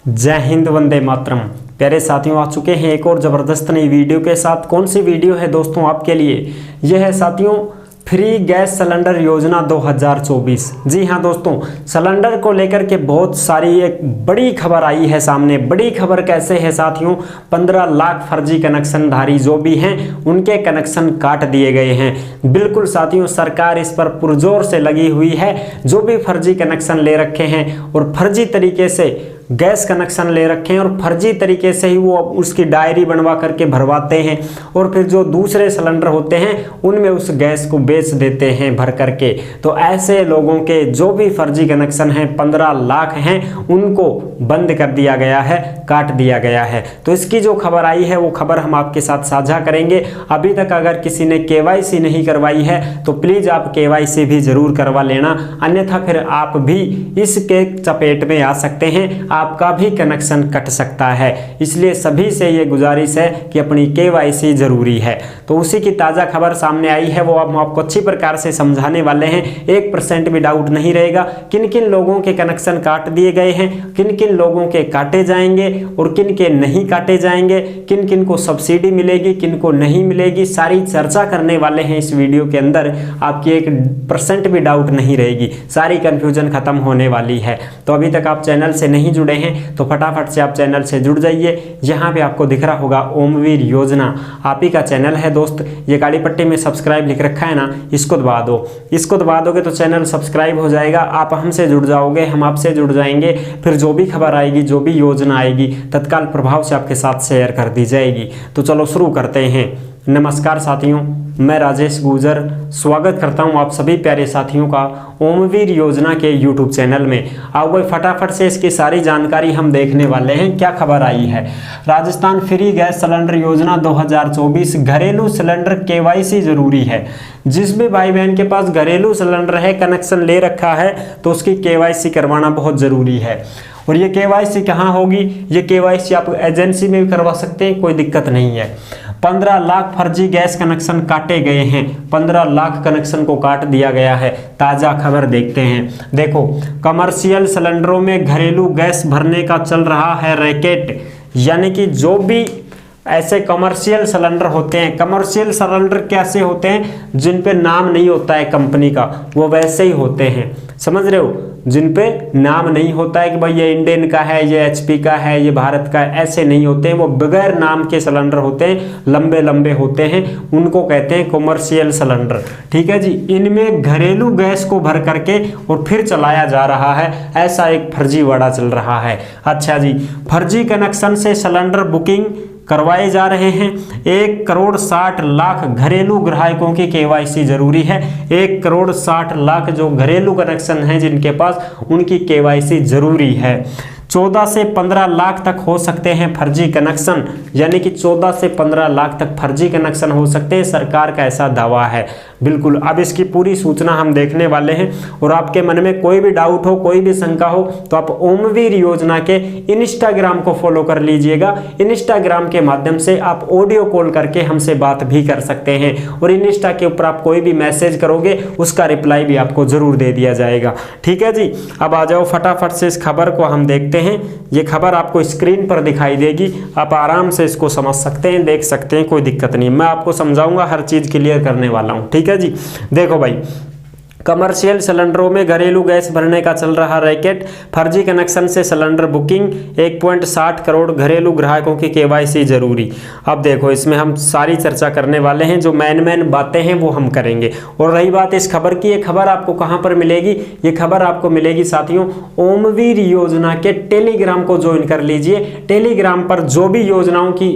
जय हिंद, वंदे मातरम। प्यारे साथियों, आ चुके हैं एक और ज़बरदस्त नई वीडियो के साथ। कौन सी वीडियो है दोस्तों आपके लिए? यह है साथियों फ्री गैस सिलेंडर योजना 2024। जी हाँ दोस्तों, सिलेंडर को लेकर के बहुत सारी एक बड़ी खबर आई है सामने। बड़ी खबर कैसे है साथियों? 15 लाख फर्जी कनेक्शनधारी जो भी हैं उनके कनेक्शन काट दिए गए हैं। बिल्कुल साथियों, सरकार इस पर पुरजोर से लगी हुई है। जो भी फर्जी कनेक्शन ले रखे हैं और फर्जी तरीके से गैस कनेक्शन ले रखे हैं और फर्जी तरीके से ही वो उसकी डायरी बनवा करके भरवाते हैं और फिर जो दूसरे सिलेंडर होते हैं उनमें उस गैस को बेच देते हैं भर करके। तो ऐसे लोगों के जो भी फर्जी कनेक्शन हैं 15 लाख हैं उनको बंद कर दिया गया है, काट दिया गया है। तो इसकी जो खबर आई है वो खबर हम आपके साथ साझा करेंगे। अभी तक अगर किसी ने KYC नहीं करवाई है तो प्लीज़ आप KYC भी ज़रूर करवा लेना, अन्यथा फिर आप भी इसके चपेट में आ सकते हैं, आपका भी कनेक्शन कट सकता है। इसलिए सभी से ये गुजारिश है कि अपनी KYC जरूरी है। तो उसी की ताज़ा खबर सामने आई है, वो हम आपको अच्छी प्रकार से समझाने वाले हैं। 1% भी डाउट नहीं रहेगा किन किन लोगों के कनेक्शन काट दिए गए हैं, किन किन लोगों के काटे जाएंगे और किन के नहीं काटे जाएंगे, किन किन को सब्सिडी मिलेगी, किन को नहीं मिलेगी, सारी चर्चा करने वाले हैं इस वीडियो के अंदर। आपकी 1% भी डाउट नहीं रहेगी, सारी कंफ्यूजन खत्म होने वाली है। तो अभी तक आप चैनल से नहीं जुड़े हैं तो फटाफट से आप चैनल से जुड़ जाइए। यहाँ पे आपको दिख रहा होगा ओमवीर योजना, आप ही का चैनल है दोस्त। ये काली पट्टी में सब्सक्राइब लिख रखा है ना, इसको दबा दो। इसको दबा दोगे तो चैनल सब्सक्राइब हो जाएगा, आप हमसे जुड़ जाओगे, हम आपसे जुड़ जाएंगे। फिर जो भी खबर आएगी, जो भी योजना आएगी, तत्काल प्रभाव से आपके साथ शेयर कर दी जाएगी। तो चलो शुरू करते हैं। नमस्कार साथियों, मैं राजेश गुजर स्वागत करता हूं आप सभी प्यारे साथियों का ओमवीर योजना के YouTube चैनल में। आओ भाई फटाफट से इसकी सारी जानकारी हम देखने वाले हैं। क्या खबर आई है? राजस्थान फ्री गैस सिलेंडर योजना 2024, घरेलू सिलेंडर KYC जरूरी है। जिस भी भाई बहन के पास घरेलू सिलेंडर है, कनेक्शन ले रखा है, तो उसकी KYC करवाना बहुत ज़रूरी है। और ये KYC कहाँ होगी? ये KYC आप एजेंसी में भी करवा सकते हैं, कोई दिक्कत नहीं है। 15 लाख फर्जी गैस कनेक्शन काटे गए हैं, 15 लाख कनेक्शन को काट दिया गया है। ताज़ा खबर देखते हैं। देखो, कमर्शियल सिलेंडरों में घरेलू गैस भरने का चल रहा है रैकेट। यानी कि जो भी ऐसे कमर्शियल सिलेंडर होते हैं, कमर्शियल सिलेंडर कैसे होते हैं? जिन पे नाम नहीं होता है कंपनी का, वो वैसे ही होते हैं, समझ रहे हो? जिन पे नाम नहीं होता है कि भाई ये इंडेन का है, ये HP का है, ये भारत का है, ऐसे नहीं होते हैं। वो बगैर नाम के सिलेंडर होते हैं, लंबे लंबे होते हैं, उनको कहते हैं कमर्शियल सिलेंडर। ठीक है जी। इनमें घरेलू गैस को भर करके और फिर चलाया जा रहा है, ऐसा एक फर्जीवाड़ा चल रहा है। अच्छा जी, फर्जी कनेक्शन से सिलेंडर बुकिंग करवाए जा रहे हैं। 1 करोड़ 60 लाख घरेलू ग्राहकों की KYC जरूरी है। 1 करोड़ 60 लाख जो घरेलू कनेक्शन हैं जिनके पास, उनकी KYC जरूरी है। 14 से 15 लाख तक हो सकते हैं फर्जी कनेक्शन, यानी कि 14 से 15 लाख तक फर्जी कनेक्शन हो सकते हैं, सरकार का ऐसा दावा है। बिल्कुल, अब इसकी पूरी सूचना हम देखने वाले हैं। और आपके मन में कोई भी डाउट हो, कोई भी शंका हो, तो आप ओमवीर योजना के इंस्टाग्राम को फॉलो कर लीजिएगा। इंस्टाग्राम के माध्यम से आप ऑडियो कॉल करके हमसे बात भी कर सकते हैं और इंस्टा के ऊपर आप कोई भी मैसेज करोगे उसका रिप्लाई भी आपको जरूर दे दिया जाएगा। ठीक है जी। अब आ जाओ फटाफट से इस खबर को हम देखते हैं। ये खबर आपको स्क्रीन पर दिखाई देगी, आप आराम से इसको समझ सकते हैं, देख सकते हैं, कोई दिक्कत नहीं। मैं आपको समझाऊंगा, हर चीज क्लियर करने वाला हूं। ठीक है जी। देखो भाई, कमर्शियल सिलेंडरों में घरेलू गैस भरने का चल रहा रैकेट, फर्जी कनेक्शन से सिलेंडर बुकिंग, 1.60 करोड़ घरेलू ग्राहकों की KYC जरूरी। अब देखो, इसमें हम सारी चर्चा करने वाले हैं, जो मेन बातें हैं वो हम करेंगे। और रही बात इस खबर की, ये खबर आपको कहां पर मिलेगी? ये खबर आपको मिलेगी साथियों ओमवीर योजना के टेलीग्राम को ज्वाइन कर लीजिए। टेलीग्राम पर जो भी योजनाओं की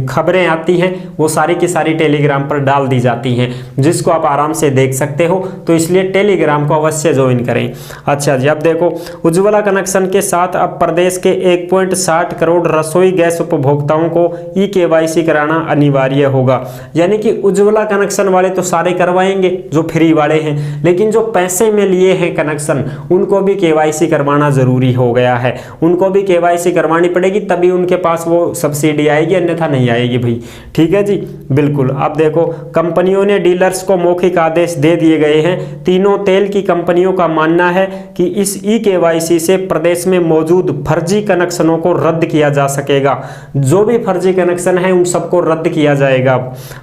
खबरें आती हैं वो सारी की सारी टेलीग्राम पर डाल दी जाती हैं, जिसको आप आराम से देख सकते हो। तो इसलिए टेलीग्राम को अवश्य ज्वाइन करें। अच्छा जी, अब देखो, उज्ज्वला कनेक्शन के साथ अब प्रदेश के 1.60 करोड़ रसोई गैस उपभोक्ताओं को KYC कराना अनिवार्य होगा। यानी कि उज्ज्वला कनेक्शन वाले तो सारे करवाएंगे जो फ्री वाले हैं, लेकिन जो पैसे में लिए हैं कनेक्शन, उनको भी KYC करवाना जरूरी हो गया है। उनको भी KYC करवानी पड़ेगी, तभी उनके पास वो सब्सिडी आएगी, अन्यथा नहीं आएगी भाई। ठीक है जी। बिल्कुल। अब देखो, कंपनियों ने डीलर्स को मौखिक आदेश दे दिए गए हैं। तीनों तेल की कंपनियों का मानना है कि इस ई-केवाईसी से प्रदेश में मौजूद फर्जी कनेक्शनों को रद्द किया जा सकेगा। जो भी फर्जी कनेक्शन है उन सबको रद्द किया जाएगा।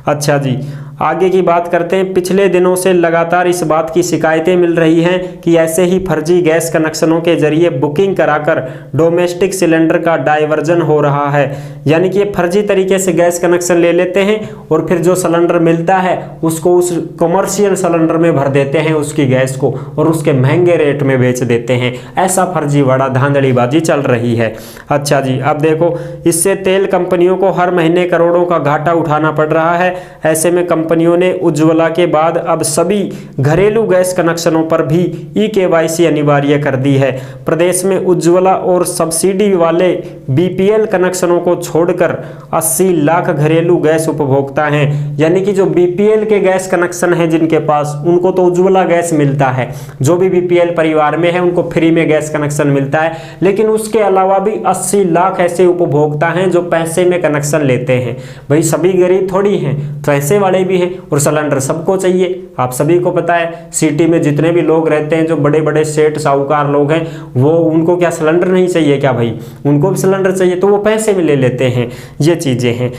अच्छा जी, आगे की बात करते हैं। पिछले दिनों से लगातार इस बात की शिकायतें मिल रही हैं कि ऐसे ही फर्जी गैस कनेक्शनों के जरिए बुकिंग कराकर डोमेस्टिक सिलेंडर का डायवर्जन हो रहा है। यानी कि ये फर्जी तरीके से गैस कनेक्शन ले लेते हैं और फिर जो सिलेंडर मिलता है उसको उस कमर्शियल सिलेंडर में भर देते हैं उसकी गैस को, और उसके महंगे रेट में बेच देते हैं। ऐसा फर्जीवाड़ा धांधलीबाजी चल रही है। अच्छा जी, अब देखो, इससे तेल कंपनियों को हर महीने करोड़ों का घाटा उठाना पड़ रहा है। ऐसे में कंपनियों ने उज्ज्वला के बाद अब सभी घरेलू गैस कनेक्शनों पर भी ई-केवाईसी अनिवार्य कर दी है। प्रदेश में उज्ज्वला और सब्सिडी वाले बीपीएल कनेक्शनों को छोड़कर 80 लाख घरेलू गैस उपभोक्ता हैं। यानी कि जो बीपीएल के गैस कनेक्शन हैं जिनके पास, उनको तो उज्ज्वला गैस मिलता है। जो भी बीपीएल परिवार में है उनको फ्री में गैस कनेक्शन मिलता है, लेकिन उसके अलावा भी 80 लाख ऐसे उपभोक्ता हैं जो पैसे में कनेक्शन लेते हैं। भाई सभी गरीब थोड़ी हैं, पैसे वाले भी हैं, और सिलेंडर सबको चाहिए। आप सभी को पता है सिटी में जितने भी लोग रहते हैं, जो बड़े बड़े सेठ साहूकार लोग हैं, वो उनको क्या सिलेंडर नहीं चाहिए क्या भाई? उनको भी सिलेंडर चाहिए, तो वो पैसे में ले लेते हैं। ये चीजें हैं।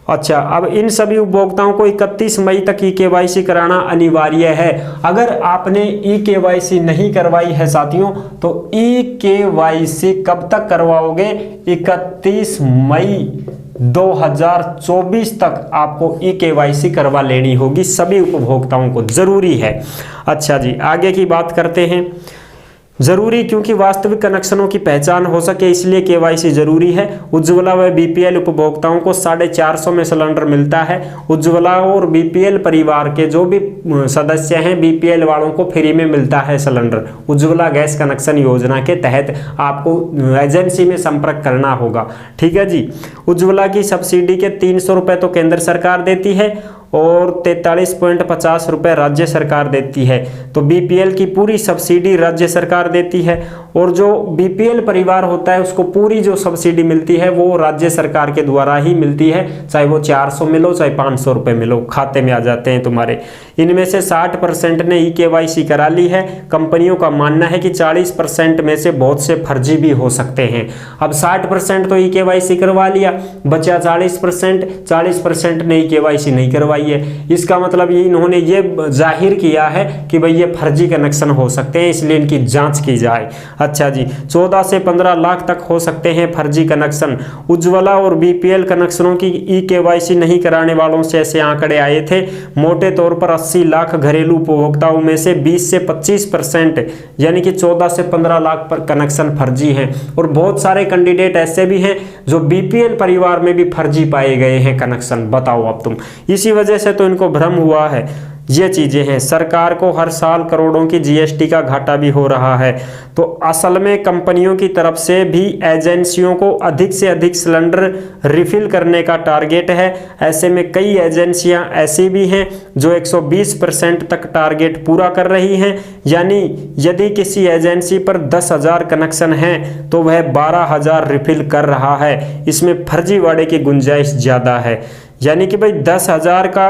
अच्छा, अब इन सभी उपभोक्ताओं को 31 मई तक ई-केवाईसी कराना अनिवार्य है। अगर आपने ई-केवाईसी नहीं करवाई है साथियों, तो ई-केवाईसी कब तक करवाओगे? 31 मई 2024 तक आपको ई-केवाईसी करवा लेनी होगी। सभी उपभोक्ताओं को जरूरी है। अच्छा जी, आगे की बात करते हैं। जरूरी क्योंकि वास्तविक कनेक्शनों की पहचान हो सके, इसलिए केवाईसी जरूरी है। उज्ज्वला व बीपीएल उपभोक्ताओं को 450 में सिलेंडर मिलता है। उज्ज्वला और बीपीएल परिवार के जो भी सदस्य हैं, बीपीएल वालों को फ्री में मिलता है सिलेंडर। उज्ज्वला गैस कनेक्शन योजना के तहत आपको एजेंसी में संपर्क करना होगा। ठीक है जी। उज्ज्वला की सब्सिडी के 300 रुपये तो केंद्र सरकार देती है और 43.50 रुपये राज्य सरकार देती है। तो बीपीएल की पूरी सब्सिडी राज्य सरकार देती है, और जो बीपीएल परिवार होता है उसको पूरी जो सब्सिडी मिलती है वो राज्य सरकार के द्वारा ही मिलती है। चाहे वो 400 मिलो चाहे 500 रुपये मिलो, खाते में आ जाते हैं तुम्हारे। इनमें से 60% ने ई-केवाईसी करा ली है। कंपनियों का मानना है कि 40% में से बहुत से फर्जी भी हो सकते हैं। अब 60% तो ई-केवाईसी करवा लिया, बचा 40% ने ई-केवाईसी नहीं करवाई है। इसका मतलब ये इन्होंने ये जाहिर किया है कि भाई ये फर्जी कनेक्शन हो सकते हैं, इसलिए इनकी जांच की जाए। अच्छा जी, 14 से 15 लाख तक हो सकते हैं फर्जी कनेक्शन। उज्ज्वला और बीपीएल कनेक्शनों की ई-केवाईसी नहीं कराने वालों से ऐसे आंकड़े आए थे। मोटे तौर पर 80 लाख घरेलू उपभोक्ताओं में से 20 से 25% यानी कि 14 से 15 लाख पर कनेक्शन फर्जी हैं, और बहुत सारे कैंडिडेट ऐसे भी हैं जो बीपीएल परिवार में भी फर्जी पाए गए हैं कनेक्शन। बताओ अब तुम, इसी वजह से तो इनको भ्रम हुआ है। ये चीजें हैं। सरकार को हर साल करोड़ों की जीएसटी का घाटा भी हो रहा है। तो असल में कंपनियों की तरफ से भी एजेंसियों को अधिक से अधिक सिलेंडर रिफिल करने का टारगेट है। ऐसे में कई एजेंसियां ऐसी भी हैं जो 120% तक टारगेट पूरा कर रही हैं। यानी यदि किसी एजेंसी पर 10,000 कनेक्शन हैं तो वह 12,000 रिफिल कर रहा है। इसमें फर्जीवाड़े की गुंजाइश ज़्यादा है। यानी कि भाई 10,000 का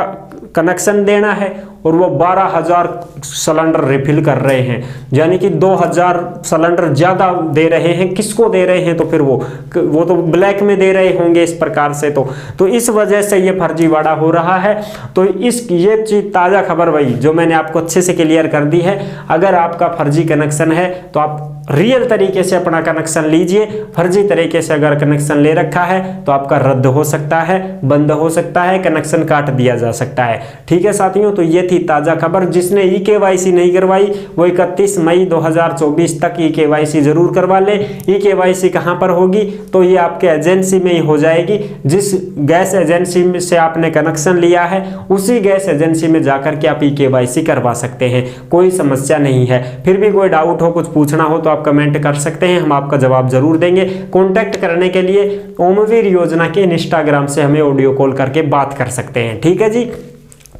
कनेक्शन देना है और वो 12,000 सिलेंडर रिफिल कर रहे हैं, यानी कि 2,000 सिलेंडर ज़्यादा दे रहे हैं। किसको दे रहे हैं? तो फिर वो तो ब्लैक में दे रहे होंगे इस प्रकार से। तो इस वजह से ये फर्जीवाड़ा हो रहा है। तो ये चीज़ ताज़ा खबर भाई जो मैंने आपको अच्छे से क्लियर कर दी है। अगर आपका फर्जी कनेक्शन है तो आप रियल तरीके से अपना कनेक्शन लीजिए। फर्जी तरीके से अगर कनेक्शन ले रखा है तो आपका रद्द हो सकता है, बंद हो सकता है, कनेक्शन काट दिया जा सकता है। ठीक है साथियों, तो ये थी ताज़ा खबर। जिसने ई-केवाईसी नहीं करवाई वो 31 मई 2024 तक ई-केवाईसी जरूर करवा ले। ई-केवाईसी कहाँ पर होगी? तो ये आपके एजेंसी में ही हो जाएगी। जिस गैस एजेंसी से आपने कनेक्शन लिया है उसी गैस एजेंसी में जाकर के आप ई-केवाईसी करवा सकते हैं। कोई समस्या नहीं है। फिर भी कोई डाउट हो, कुछ पूछना हो तो आप कमेंट कर सकते हैं, हम आपका जवाब जरूर देंगे। कॉन्टैक्ट करने के लिए ओमवीर योजना के इंस्टाग्राम से हमें ऑडियो कॉल करके बात कर सकते हैं। ठीक है जी।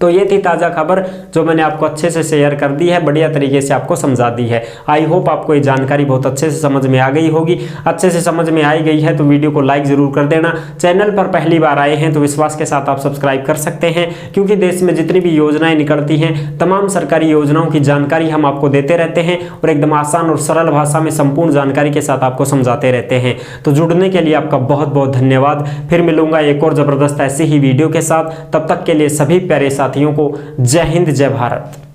तो ये थी ताज़ा खबर जो मैंने आपको अच्छे से शेयर कर दी है, बढ़िया तरीके से आपको समझा दी है। आई होप आपको ये जानकारी बहुत अच्छे से समझ में आ गई होगी। अच्छे से समझ में आई गई है तो वीडियो को लाइक ज़रूर कर देना। चैनल पर पहली बार आए हैं तो विश्वास के साथ आप सब्सक्राइब कर सकते हैं, क्योंकि देश में जितनी भी योजनाएं निकलती हैं तमाम सरकारी योजनाओं की जानकारी हम आपको देते रहते हैं और एकदम आसान और सरल भाषा में संपूर्ण जानकारी के साथ आपको समझाते रहते हैं। तो जुड़ने के लिए आपका बहुत बहुत धन्यवाद। फिर मिलूंगा एक और ज़बरदस्त ऐसी ही वीडियो के साथ। तब तक के लिए सभी प्यारे साथियों को जय हिंद, जय भारत।